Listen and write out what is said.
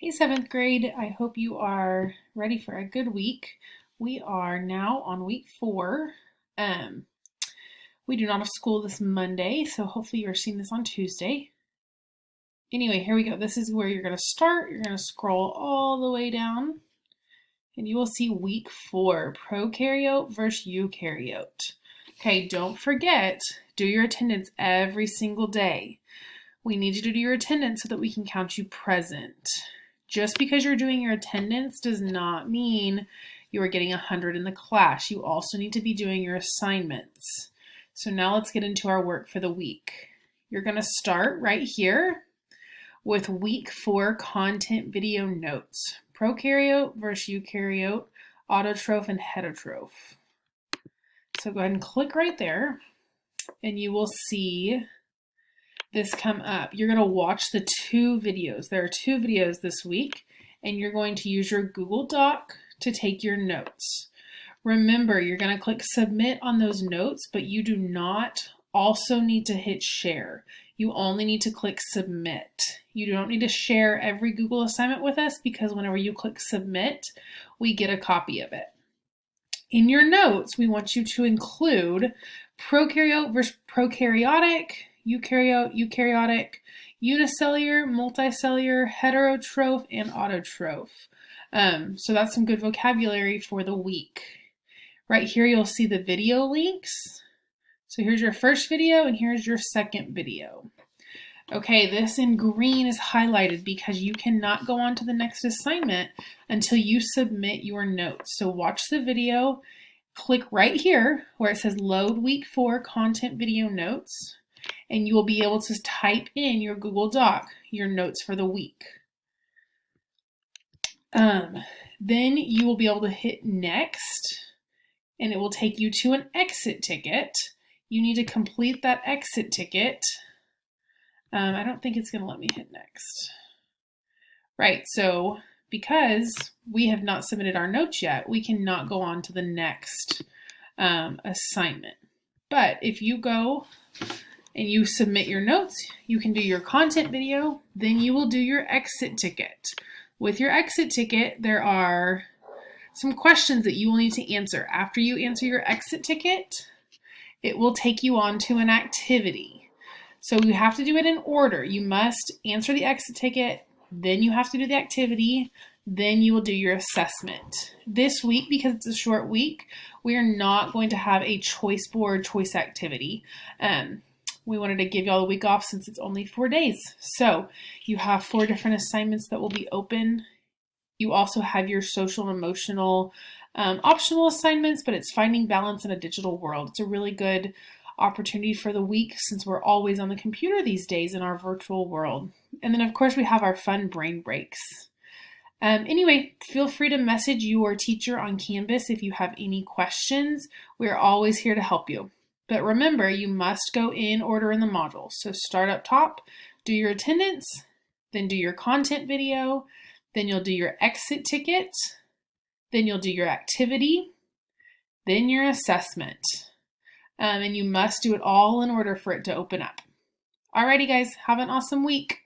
Hey, seventh grade. I hope you are ready for a good week. We are now on week 4. Um, we do not have school this Monday, so hopefully you're seeing this on Tuesday. Anyway, here we go. This is where you're going to start. You're going to scroll all the way down, and you will see week 4, prokaryote versus eukaryote. Okay, don't forget, do your attendance every single day. We need you to do your attendance so that we can count you present. Just because you're doing your attendance does not mean you are getting 100 in the class. You also need to be doing your assignments. So now let's get into our work for the week. You're going to start right here with week 4 content video notes. Prokaryote versus eukaryote, autotroph and heterotroph. So go ahead and click right there and you will see this come up. You're going to watch the 2 videos. There are 2 videos this week, and you're going to use your Google Doc to take your notes. Remember, you're going to click submit on those notes, but you do not also need to hit share. You only need to click submit. You don't need to share every Google assignment with us because whenever you click submit, we get a copy of it. In your notes, we want you to include prokaryote versus prokaryotic, eukaryote, eukaryotic, unicellular, multicellular, heterotroph, and autotroph. So that's some good vocabulary for the week. Right here, you'll see the video links. So here's your first video and here's your second video. Okay, this in green is highlighted because you cannot go on to the next assignment until you submit your notes. So watch the video, click right here where it says load week 4 content video notes, and you will be able to type in your Google Doc, your notes for the week. Then you will be able to hit next, and it will take you to an exit ticket. You need to complete that exit ticket. I don't think it's going to let me hit next. Right, so because we have not submitted our notes yet, we cannot go on to the next assignment. But if you go and you submit your notes, you can do your content video, then you will do your exit ticket. With your exit ticket, there are some questions that you will need to answer. After you answer your exit ticket, it will take you on to an activity. So you have to do it in order. You must answer the exit ticket, then you have to do the activity, then you will do your assessment. This week, because it's a short week, we are not going to have a choice board choice activity. We wanted to give y'all a week off since it's only 4 days. So you have 4 different assignments that will be open. You also have your social and emotional optional assignments, but it's finding balance in a digital world. It's a really good opportunity for the week since we're always on the computer these days in our virtual world. And then of course we have our fun brain breaks. Anyway, feel free to message your teacher on Canvas if you have any questions. We're always here to help you. But remember, you must go in order in the module. So start up top, do your attendance, then do your content video, then you'll do your exit ticket, then you'll do your activity, then your assessment. And you must do it all in order for it to open up. Alrighty guys, have an awesome week.